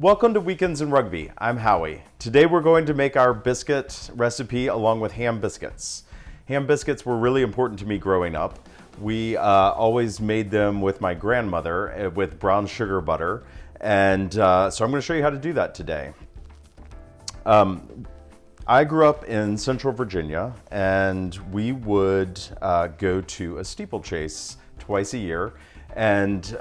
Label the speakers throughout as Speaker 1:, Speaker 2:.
Speaker 1: Welcome to Weekends in Rugby. I'm Howie. Today we're going to make our biscuit recipe along with ham biscuits. Ham biscuits were really important to me growing up. We always made them with my grandmother with brown sugar butter. And so I'm going to show you how to do that today. I grew up in Central Virginia, and we would go to a steeplechase twice a year. And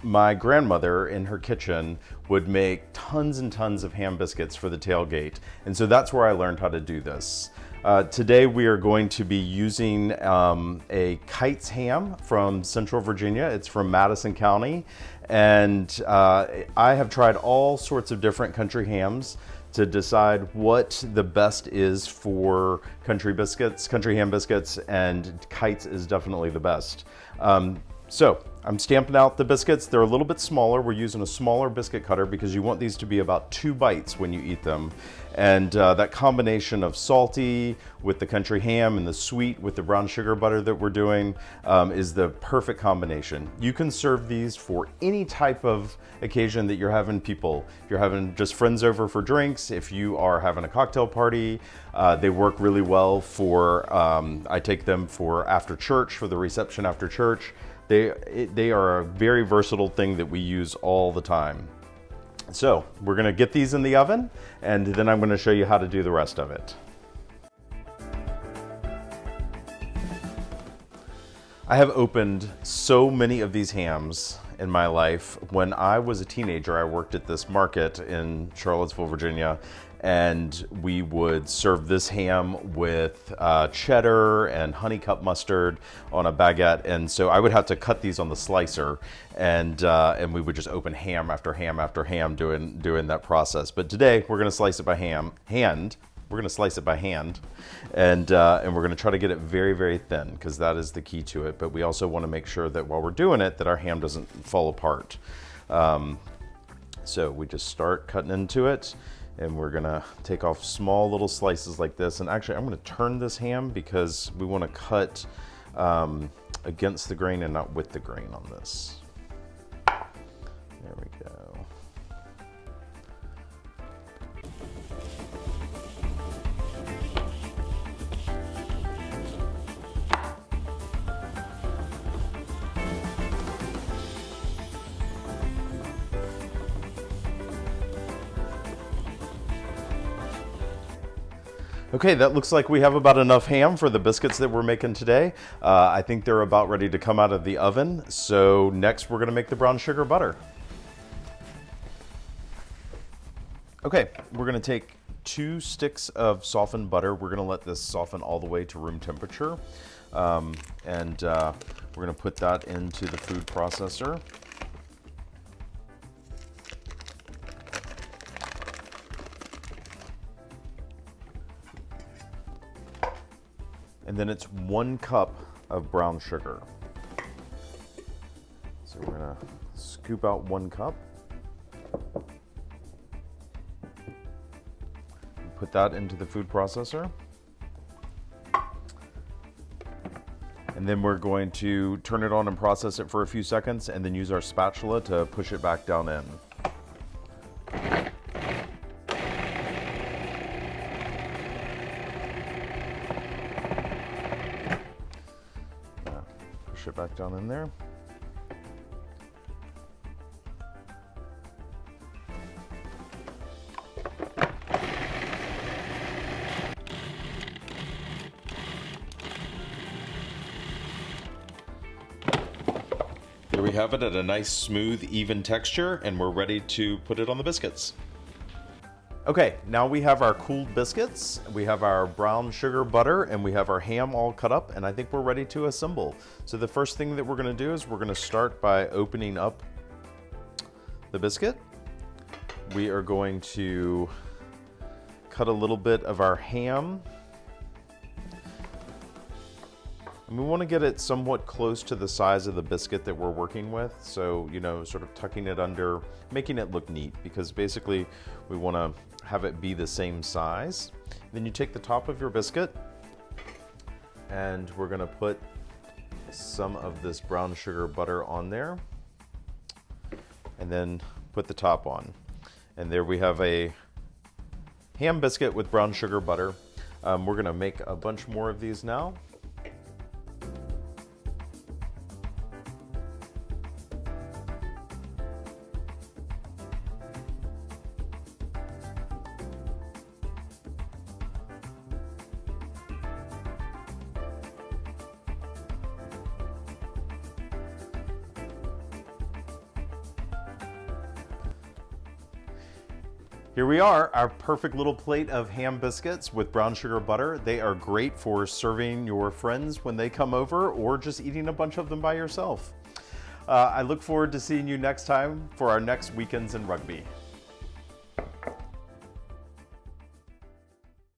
Speaker 1: my grandmother in her kitchen would make tons and tons of ham biscuits for the tailgate. And so that's where I learned how to do this. Today we are going to be using a Kite's ham from Central Virginia. It's from Madison County. And I have tried all sorts of different country hams to decide what the best is for country ham biscuits, and Kite's is definitely the best. So I'm stamping out the biscuits. They're a little bit smaller. We're using a smaller biscuit cutter because you want these to be about 2 bites when you eat them. And that combination of salty with the country ham and the sweet with the brown sugar butter that we're doing is the perfect combination. You can serve these for any type of occasion that you're having people. If you're having just friends over for drinks, if you are having a cocktail party, they work really well for, I take them for after church, for the reception after church. They are a very versatile thing that we use all the time. So we're gonna get these in the oven, and then I'm gonna show you how to do the rest of it. I have opened so many of these hams in my life. When I was a teenager, I worked at this market in Charlottesville, Virginia, and we would serve this ham with cheddar and honey cup mustard on a baguette. And so I would have to cut these on the slicer, and we would just open ham after ham after ham doing that process. But today we're gonna slice it by hand. We're gonna slice it by hand, and we're gonna try to get it very, very thin, because that is the key to it. But we also wanna make sure that while we're doing it, that our ham doesn't fall apart. So we just start cutting into it, and we're gonna take off small little slices like this. And actually, I'm gonna turn this ham because we wanna cut against the grain and not with the grain on this. There we go. Okay, that looks like we have about enough ham for the biscuits that we're making today. I think they're about ready to come out of the oven. So next we're gonna make the brown sugar butter. Okay, we're gonna take 2 sticks of softened butter. We're gonna let this soften all the way to room temperature. We're gonna put that into the food processor. And then it's 1 cup of brown sugar. So we're gonna scoop out 1 cup. Put that into the food processor. And then we're going to turn it on and process it for a few seconds, and then use our spatula to push it back down in. Push it back down in there. There we have it at a nice, smooth, even texture, and we're ready to put it on the biscuits. Okay, now we have our cooled biscuits, we have our brown sugar butter, and we have our ham all cut up, and I think we're ready to assemble. So the first thing that we're gonna do is we're gonna start by opening up the biscuit. We are going to cut a little bit of our ham. And we wanna get it somewhat close to the size of the biscuit that we're working with. So, you know, sort of tucking it under, making it look neat, because basically we wanna have it be the same size. Then you take the top of your biscuit, and we're gonna put some of this brown sugar butter on there, and then put the top on. And there we have a ham biscuit with brown sugar butter. We're gonna make a bunch more of these now. Here we are, our perfect little plate of ham biscuits with brown sugar butter. They are great for serving your friends when they come over or just eating a bunch of them by yourself. I look forward to seeing you next time for our next Weekends in Rugby.